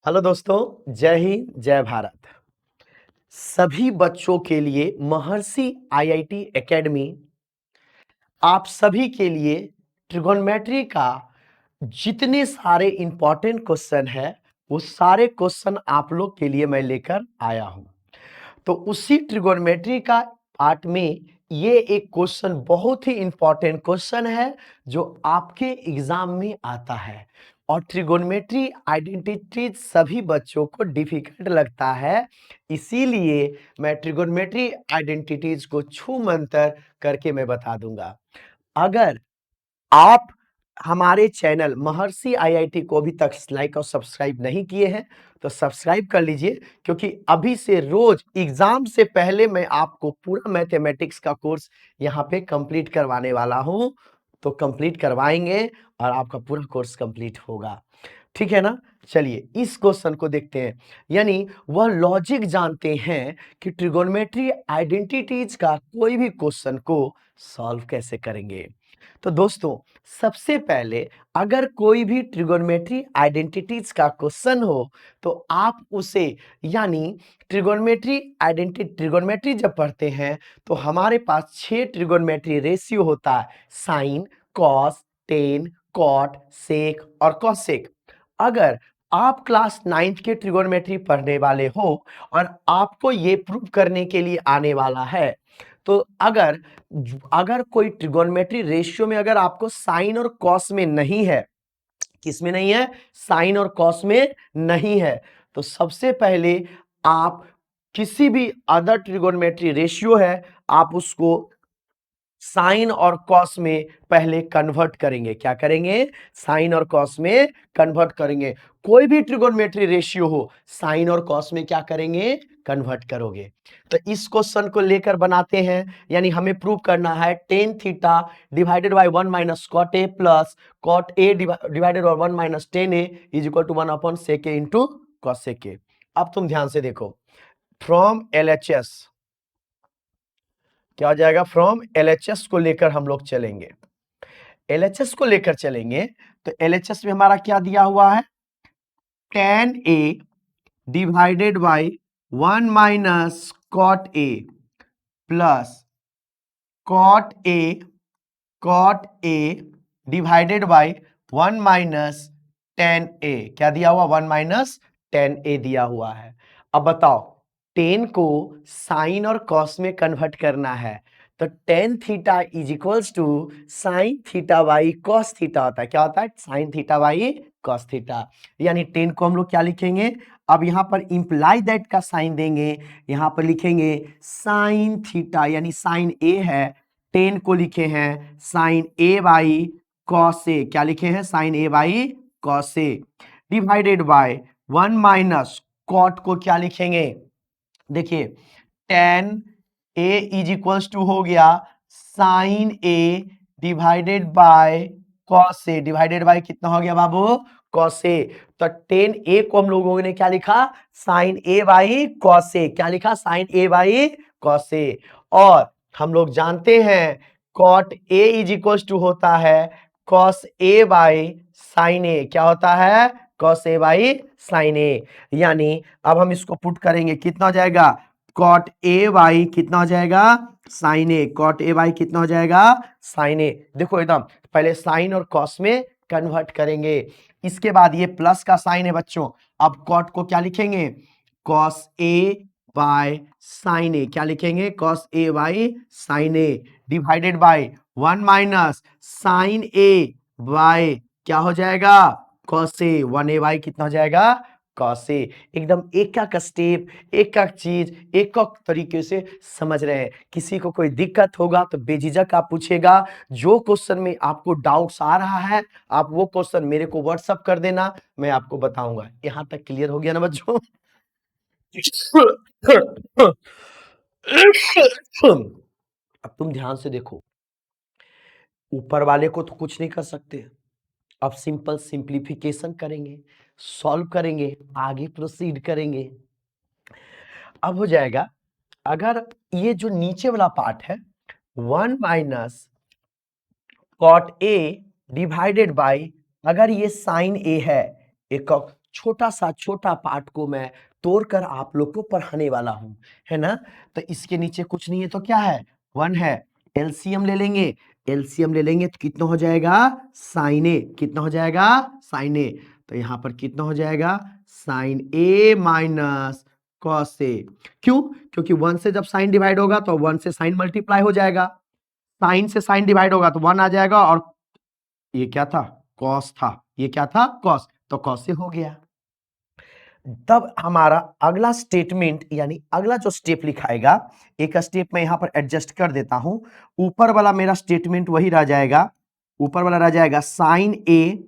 Hello दोस्तों, जय हिंद जय भारत। सभी बच्चों के लिए महर्षि आईआईटी एकेडमी आप सभी के लिए ट्रिगोनोमेट्री का जितने सारे इंपॉर्टेंट क्वेश्चन है वो सारे क्वेश्चन आप लोग के लिए मैं लेकर आया हूं। तो उसी ट्रिगोनोमेट्री का पार्ट में ये एक क्वेश्चन बहुत ही इंपॉर्टेंट क्वेश्चन है जो आपके एग्जाम में आता है। और ट्रिगोनोमेट्री आइडेंटिटी सभी बच्चों को डिफिकल्ट लगता है, इसीलिए मैं ट्रिगोनोमेट्री आइडेंटिटीज को छू मंतर करके मैं बता दूंगा। अगर आप हमारे चैनल महर्षि आईआईटी को अभी तक लाइक और सब्सक्राइब नहीं किए हैं तो सब्सक्राइब कर लीजिए, क्योंकि अभी से रोज एग्जाम से पहले मैं आपको पूरा मैथमेटिक्स का कोर्स यहाँ पे कंप्लीट करवाने वाला हूं। तो कंप्लीट करवाएंगे और आपका पूरा कोर्स कंप्लीट होगा, ठीक है ना। चलिए इस क्वेश्चन को देखते हैं, यानी वह लॉजिक जानते हैं कि ट्रिगोनोमेट्री आइडेंटिटीज का कोई भी क्वेश्चन को सॉल्व कैसे करेंगे। तो दोस्तों, सबसे पहले अगर कोई भी ट्रिगोनोमेट्री आइडेंटिटीज का क्वेश्चन हो तो आप उसे, यानी ट्रिगोनोमेट्री जब पढ़ते हैं तो हमारे पास 6 ट्रिगोनोमेट्री रेशियो होता है: साइन, कॉस, टेन, कॉट, सेक और कॉसेक। अगर आप क्लास 9th के ट्रिगोनोमेट्री पढ़ने वाले हो और आपको ये प्रूव करने के लिए आने वाला है, तो अगर अगर कोई ट्रिगोनोमेट्री रेशियो में अगर आपको साइन और कॉस में नहीं है, किसमें नहीं है? साइन और कॉस में नहीं है, तो सबसे पहले आप किसी भी अदर ट्रिगोनोमेट्री रेशियो है आप उसको साइन और कॉस में पहले कन्वर्ट करेंगे। क्या करेंगे? साइन और कॉस में कन्वर्ट करेंगे। कोई भी ट्रिगोनोमेट्री रेशियो हो, साइन और कॉस में क्या करेंगे? कन्वर्ट करोगे। तो इस क्वेश्चन को लेकर बनाते हैं, यानी हमें प्रूव करना है tan theta divided by 1 minus cot A plus cot A divided by 1 minus tan A is equal to 1 upon sec A into cosec A. अब तुम ध्यान से देखो, फ्रॉम एलएचएस क्या हो जाएगा? फ्रॉम एलएचएस को लेकर हम लोग चलेंगे, एलएचएस को लेकर चलेंगे। तो एलएचएस में हमारा क्या दिया हुआ है? tan a divided by 1 minus cot A plus cot A divided by 1 minus tan a। क्या दिया हुआ? 1 माइनस tan a दिया हुआ है। अब बताओ, टेन को साइन और कॉस में कन्वर्ट करना है, तो tan theta is equals to sine theta by cos theta होता है। क्या होता है? Sine theta by cos theta. यानी टेन को हम लोग क्या लिखेंगे? अब यहां पर इंप्लाई दैट का साइन देंगे, यहां पर लिखेंगे साइन थीटा, यानी साइन ए है, टेन को लिखे हैं sine A by cos A. क्या लिखे हैं? Sine A by cos A divided by 1 minus cot को क्या लिखेंगे? देखिए, tan A is equals to हो गया sine A divided by cos A, divided by कितना हो गया बाबू? Cos A. तो टेन ए को हम लोगों ने क्या लिखा? Sine A by cos A. क्या लिखा? Sine A by cos A. और हम लोग जानते हैं cot A is equals to होता है cos A by sine A. क्या होता है? Cos A by sine A. यानी अब हम इसको पुट करेंगे, कितना हो जाएगा? कॉट ए बाई कितना हो जाएगा? Sine A. Cot A by कितना हो जाएगा? Sine A. देखो एकदम पहले साइन और कॉस में कन्वर्ट करेंगे, इसके बाद ये प्लस का साइन है बच्चों। अब कॉट को क्या लिखेंगे? Cos A by sine A. क्या लिखेंगे? Cos A by sine A divided by 1 minus sine A by क्या हो जाएगा? Cos A. 1 ए बाई कितना हो जाएगा? कॉस ए। एकदम एक एक स्टेप, एक एक चीज, एक एक तरीके से समझ रहे हैं। किसी को कोई दिक्कत होगा तो बेझिझक आप पूछेगा। जो क्वेश्चन में आपको डाउट्स आ रहा है आप वो क्वेश्चन मेरे को व्हाट्सअप कर देना, मैं आपको बताऊंगा। यहां तक क्लियर हो गया ना बच्चों? अब तुम ध्यान से देखो, ऊपर वाले को तो कुछ नहीं कर सकते, अब सिंपल सिंप्लीफिकेशन करेंगे, सॉल्व करेंगे, आगे प्रोसीड करेंगे। अब हो जाएगा, अगर ये जो नीचे वाला पार्ट है 1 minus cot A divided by, अगर ये साइन ए है, एक छोटा सा छोटा पार्ट को मैं तोड़कर आप लोग को पढ़ाने वाला हूं, है ना। तो इसके नीचे कुछ नहीं है तो क्या है, 1 है। एलसीएम ले लेंगे, एलसीएम ले लेंगे तो कितना हो जाएगा, साइन ए। कितना हो जाएगा, साइन ए। तो यहां पर कितना हो जाएगा, साइन ए माइनस कॉस ए। क्यों, क्योंकि 1 से जब साइन डिवाइड होगा तो 1 से साइन मल्टीप्लाई हो जाएगा, साइन से साइन डिवाइड होगा तो 1 आ जाएगा, और ये क्या था, कॉस था, ये क्या था, कॉस, तो कॉस से हो गया। तब हमारा अगला स्टेटमेंट यानी अगला जो स्टेप लिखाएगा, एक स्टेप मैं यहां पर एडजस्ट कर देता हूं। ऊपर वाला मेरा स्टेटमेंट वही रह जाएगा, ऊपर वाला रह जाएगा sine A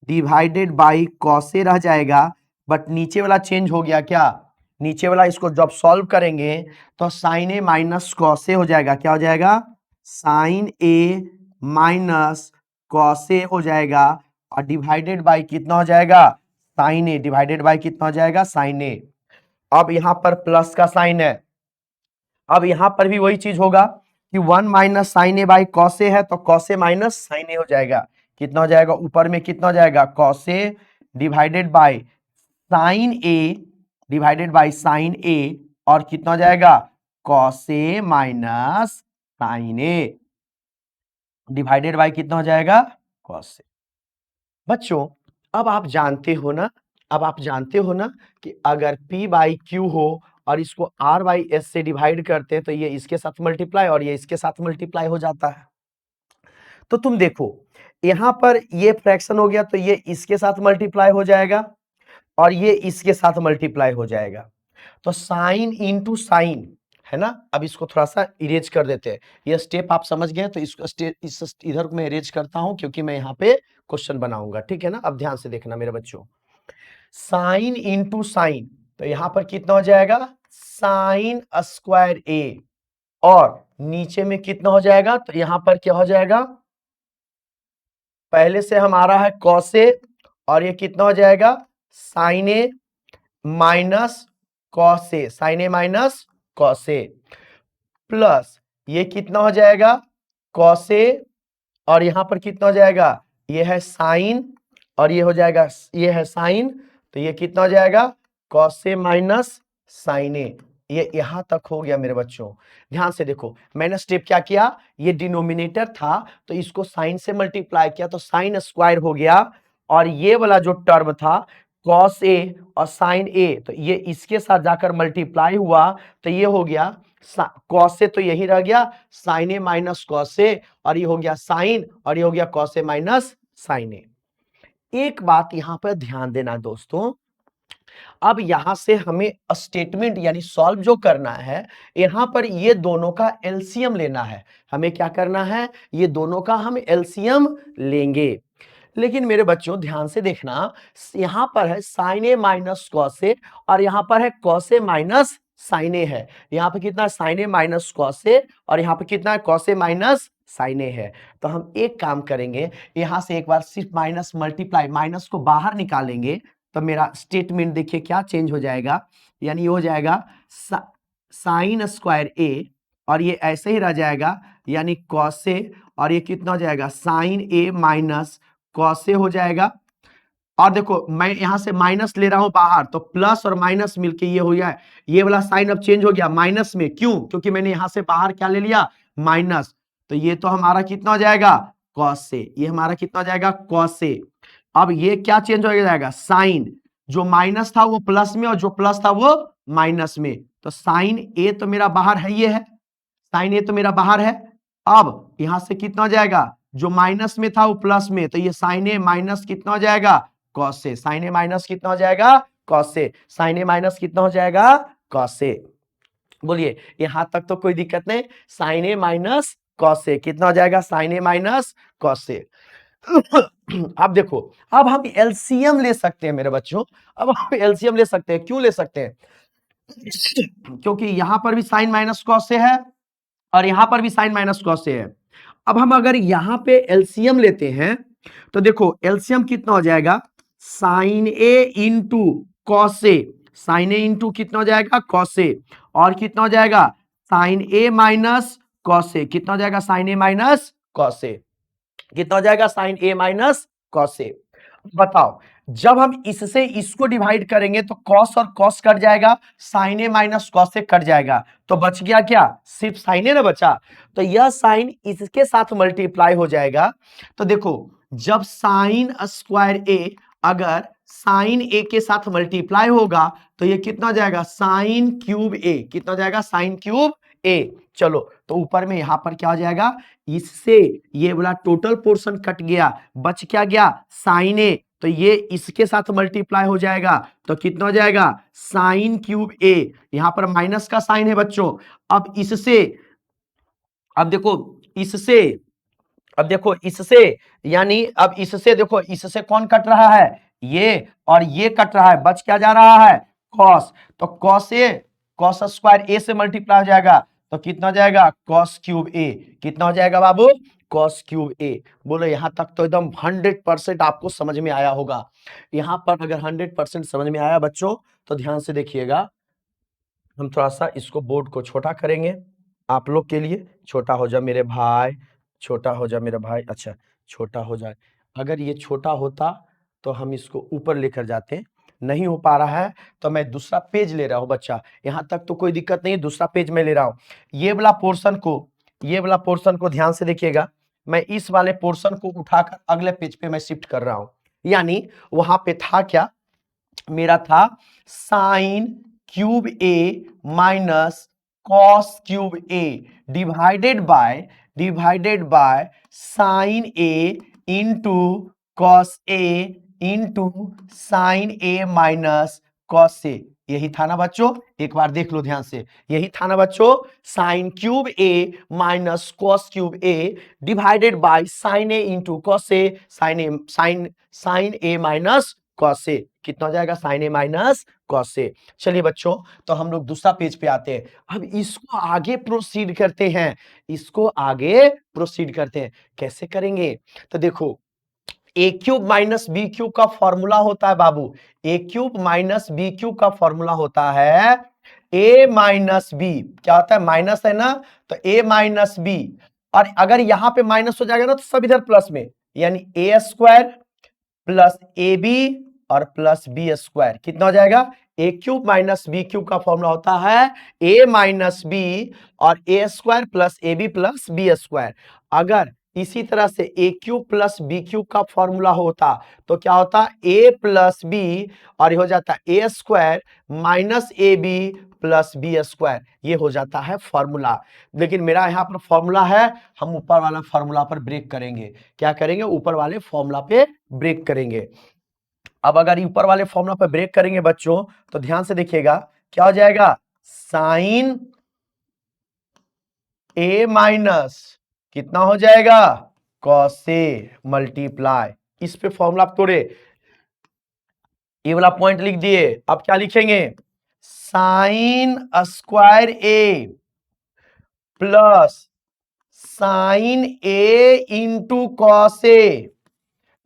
divided by cos A रह जाएगा, बट नीचे वाला चेंज हो गया। क्या, नीचे वाला इसको जब सॉल्व करेंगे तो साइन ए माइनस कॉस ए हो जाएगा। क्या हो जाएगा, साइन ए माइनस कॉस ए हो जाएगा, और डिवाइडेड बाई कितना हो जाएगा, साइन ए, डिवाइडेड बाय कितना हो जाएगा, साइन ए। अब यहां पर प्लस का साइन है, अब यहां पर भी वही चीज होगा कि 1 minus sine A by cos A है, तो cos A minus sine A हो जाएगा। कितना हो जाएगा, ऊपर में कितना हो जाएगा, cos A divided by sine A, divided by sine A, और कितना हो जाएगा, cos A minus sine A, divided by कितना हो जाएगा, कॉस ए। बच्चों अब आप जानते हो ना, अब आप जानते हो ना कि अगर P बाई क्यू हो और इसको R बाई एस से डिवाइड करते हैं तो ये इसके साथ मल्टीप्लाई और ये इसके साथ मल्टीप्लाई हो जाता है। तो तुम देखो यहां पर ये फ्रैक्शन हो गया तो ये इसके साथ मल्टीप्लाई हो जाएगा और ये इसके साथ मल्टीप्लाई हो जाएगा। तो साइन इंटू साइन, है ना। अब इसको थोड़ा सा इरेज कर देते हैं, ये स्टेप आप समझ गए तो इसको इस इधर मैं इरेज करता हूं क्योंकि मैं यहाँ पे क्वेश्चन बनाऊंगा, ठीक है ना। अब ध्यान से देखना मेरे बच्चों, साइन इंटू साइन, तो यहां पर कितना हो जाएगा, साइन स्क्वायर ए, और नीचे में कितना हो जाएगा, तो यहां पर क्या हो जाएगा, पहले से हमारा है कॉस ए, और ये कितना हो जाएगा, sine A minus cos A, sine A minus cos A, plus ये कितना हो जाएगा, कॉस ए, और यहां पर कितना हो जाएगा, ये है साइन, और ये हो जाएगा, ये है साइन, तो ये कितना हो जाएगा, कॉस ए माइनस साइन ए। ये यहां तक हो गया मेरे बच्चों। ध्यान से देखो मैंने स्टेप क्या किया, ये डिनोमिनेटर था तो इसको साइन से मल्टीप्लाई किया तो साइन स्क्वायर हो गया, और ये वाला जो टर्म था कॉस ए और साइन ए, तो ये इसके साथ जाकर मल्टीप्लाई हुआ तो ये हो गया कॉस ए, तो यही रह गया sine A minus cos A, और ये हो गया साइन, और ये हो गया कॉस ए माइनस साइन ए। एक बात यहां पर ध्यान देना दोस्तों, अब यहां से हमें स्टेटमेंट यानी सॉल्व जो करना है, यहां पर ये दोनों का एलसीएम लेना है। हमें क्या करना है, ये दोनों का हम एलसीएम लेंगे। लेकिन मेरे बच्चों ध्यान से देखना, यहां पर है sign A minus cos A, और यहां पर है cos A minus sine A है। यहां पर कितना sign A minus cos A, और यहां पर कितना cos A minus sine A है। तो हम एक काम करेंगे, यहां से एक बार सिर्फ माइनस मल्टीप्लाई, माइनस को बाहर निकालेंगे तो मेरा स्टेटमेंट देखिए क्या चेंज हो जाएगा, यानी ये हो जाएगा साइन स्क्वायर ए, और ये ऐसे ही रह जाएगा यानी कॉस ए, और ये कितना हो जाएगा, साइन ए माइनस कॉस ए हो जाएगा। और देखो मैं यहां से माइनस ले रहा हूं बाहर तो प्लस और माइनस मिलके ये हो गया, ये वाला साइन अब चेंज हो गया माइनस में। क्यों, क्योंकि मैंने यहां से बाहर क्या ले लिया, माइनस। तो ये तो हमारा कितना हो जाएगा, कॉस ए, ये हमारा कितना हो जाएगा, कॉस ए। अब ये क्या चेंज हो जाएगा, साइन, जो माइनस था वो प्लस में और जो प्लस था वो माइनस में। तो साइन ए तो मेरा बाहर है, ये है साइन ए तो मेरा बाहर है। अब यहां से कितना हो जाएगा, जो माइनस में था वो प्लस में, तो ये साइन ए माइनस कितना हो जाएगा, cos A. Sine A minus कितना हो जाएगा, cos A. Sine A minus कितना हो जाएगा, कॉस ए। बोलिए यहां तक तो कोई दिक्कत नहीं, sign A minus cos A कितना हो जाएगा, sine A minus cos A. अब देखो अब हम एलसीएम ले सकते हैं मेरे बच्चों, अब हम एलसीएम ले सकते हैं। क्यों ले सकते हैं, क्योंकि यहां पर भी साइन माइनस कॉस से है और यहां पर भी साइन माइनस कॉस से है। अब हम अगर यहां पे एलसीएम लेते हैं तो देखो एलसीएम कितना हो जाएगा, sine A into cos A, sine A into कितना हो जाएगा, कॉस ए, और कितना हो जाएगा, sine A minus cos A, कितना हो जाएगा, sine A minus cos A, कितना हो जाएगा, साइन ए माइनस कॉस ए। बताओ, जब हम इससे इसको डिवाइड करेंगे तो कॉस और कॉस कट जाएगा, साइन ए माइनस कॉस से कट जाएगा, तो बच गया क्या, सिर्फ साइन ए ना बचा। तो यह साइन इसके साथ मल्टीप्लाई हो जाएगा। तो देखो, जब साइन स्क्वायर ए अगर साइन ए के साथ मल्टीप्लाई होगा तो ये कितना हो जाएगा, साइन क्यूब ए, कितना हो जाएगा, साइन क्यूब ए। चलो, तो ऊपर में यहां पर क्या हो जाएगा, इससे ये वाला टोटल पोर्शन कट गया, बच क्या गया, साइन ए, तो ये इसके साथ मल्टीप्लाई हो जाएगा, तो कितना हो जाएगा, साइन क्यूब ए। यहां पर माइनस का साइन है बच्चों। अब इससे, अब देखो इससे, अब देखो इससे, यानी अब इससे देखो, इससे कौन कट रहा है, ये और ये कट रहा है, बच क्या जा रहा है, कॉस। तो कॉस ए, कॉस स्क्वायर ए से मल्टीप्लाई हो जाएगा, तो कितना हो जाएगा, कॉस क्यूब ए। कितना हो जाएगा बाबू, कॉस क्यूब ए। बोलो यहां तक तो एकदम 100% आपको समझ में आया होगा। यहां पर अगर 100% समझ में आया बच्चों, तो ध्यान से देखिएगा, हम थोड़ा सा इसको बोर्ड को छोटा करेंगे आप लोग के लिए। छोटा हो जा मेरे भाई, छोटा हो जा मेरे भाई, अच्छा छोटा हो जाए। अगर ये छोटा होता तो हम इसको ऊपर लेकर जाते, नहीं हो पा रहा है तो मैं दूसरा पेज ले रहा हूं बच्चा, यहां तक तो कोई दिक्कत नहीं, दूसरा पेज में ले रहा हूं। ये वाला पोर्शन को, ये वाला पोर्शन को ध्यान से देखिएगा, मैं इस वाले पोर्शन को उठाकर अगले पेज पे मैं शिफ्ट कर रहा हूं। यानी वहां पे था क्या, मेरा था sine cube A minus cos cube A divided by sine A into cos A into sine A minus cos A. यही था ना बच्चों, एक बार देख लो ध्यान से, यही था ना बच्चों, sine cube A minus cos cube A divided by sine A into cos A, sine A minus cos A. कितना हो जाएगा, sine A minus cos A. चलिए बच्चों, तो हम लोग दूसरा पेज पे आते हैं। अब इसको आगे प्रोसीड करते हैं, इसको आगे प्रोसीड करते हैं। कैसे करेंगे, तो देखो, ए क्यूब माइनस बी क्यूब का फॉर्मूला होता है बाबू, ए क्यूब माइनस बी क्यूब का फॉर्मूला होता है ए माइनस बी। क्या होता है, माइनस है ना, तो ए माइनस बी, और अगर यहां पे माइनस हो जाएगा ना तो सब इधर प्लस में, यानी A square plus A B और प्लस बी स्क्वायर। कितना हो जाएगा, A cube minus B cube का फॉर्मूला होता है ए माइनस बी और A square plus A B plus B square. अगर इसी तरह से A cube plus B cube का फॉर्मूला होता तो क्या होता, ए प्लस बी, और ये हो जाता A square minus A B plus B square. ये हो जाता है फॉर्मूला। लेकिन मेरा यहाँ पर फॉर्मूला है, हम ऊपर वाला फॉर्मूला पर ब्रेक करेंगे। क्या करेंगे, ऊपर वाले फॉर्मूला पे ब्रेक करेंगे। अब अगर ऊपर वाले फॉर्मूला पर ब्रेक करेंगे बच्चों, तो ध्यान से देखिएगा, क्या हो जाएगा, साइन ए माइनस कितना हो जाएगा, कॉस ए मल्टीप्लाई, इस पे फॉर्मूला तोड़े, ये वाला पॉइंट लिख दिए। अब क्या लिखेंगे, sine square A plus sine A into cos A,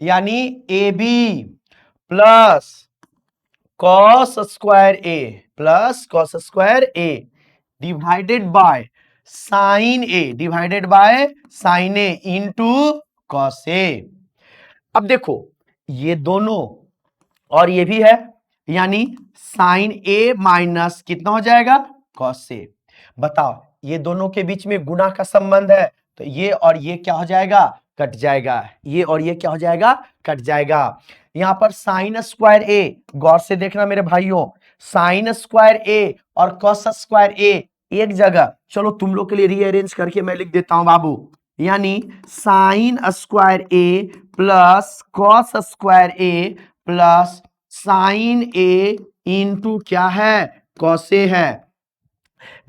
यानी A B plus cos square A, plus cos square A divided by sine A, divided by sine A into cos A. अब देखो, ये दोनों और ये भी है, यानी साइन ए माइनस कितना हो जाएगा, कॉस ए। बताओ, ये दोनों के बीच में गुणा का संबंध है, तो ये और ये क्या हो जाएगा, कट जाएगा, ये और ये क्या हो जाएगा, कट जाएगा। यहां पर साइन स्क्वायर ए, गौर से देखना मेरे भाइयों, साइन स्क्वायर ए और कॉस स्क्वायर ए एक जगह, चलो तुम लोग के लिए रीअरेंज करके मैं लिख देता हूं बाबू, यानी sign square A plus cos square A plus sine A into क्या है, कॉसे है,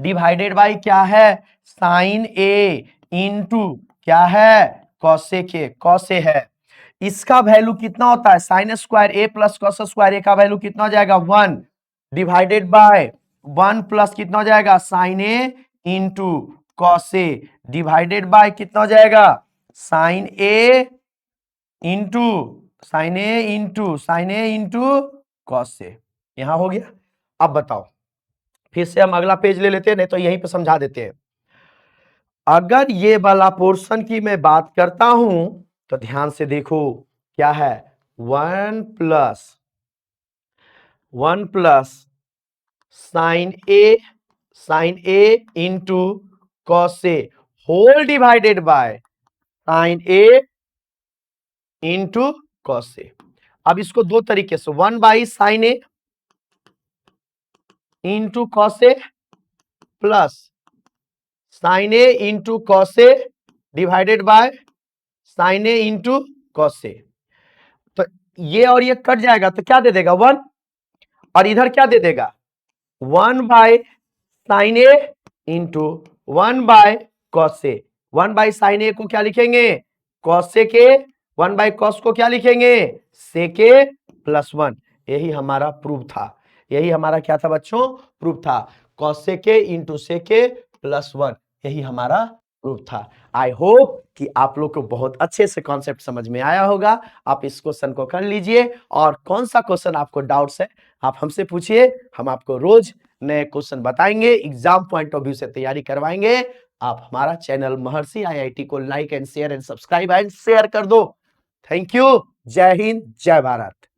डिवाइडेड बाय क्या है, साइन ए इंटू क्या है, कॉसे के, कॉसे है। इसका वैल्यू कितना होता है, sign square A plus cos square ए का वैल्यू कितना हो जाएगा, 1 डिवाइडेड बाय 1 प्लस कितना हो जाएगा, sine A into cos A divided by कितना हो जाएगा, sine A into sine A into cos A. यहां हो गया। अब बताओ, फिर से हम अगला पेज ले लेते हैं, नहीं तो यहीं पे समझा देते हैं। अगर ये वाला पोर्शन की मैं बात करता हूं तो ध्यान से देखो, क्या है, 1 plus sine A into cos A whole divided by sine A into cos A. अब इसको दो तरीके से 1 by sine A into cos A plus sine A into cos A divided by sine A into cos A. तो ये और ये cut जाएगा तो क्या दे देगा 1, और इधर क्या दे देगा 1 by sine A into 1 by cos A. 1 by sine A को क्या लिखेंगे कॉस ए के, 1 बाय कॉस को क्या लिखेंगे सेक ए प्लस 1। यही हमारा प्रूफ था, यही हमारा क्या था बच्चों प्रूफ था, cos sec A into sec A plus 1, यही हमारा प्रूफ था। आई होप कि आप लोग को बहुत अच्छे से कॉन्सेप्ट समझ में आया होगा। आप इस क्वेश्चन को कर लीजिए, और कौन सा क्वेश्चन आपको डाउट्स है आप हमसे पूछिए, हम आपको रोज नए क्वेश्चन बताएंगे, एग्जाम पॉइंट ऑफ व्यू से तैयारी करवाएंगे। आप हमारा चैनल महर्षि आईआईटी को like and share and subscribe and share कर दो। Thank you. जय हिंद, जय भारत।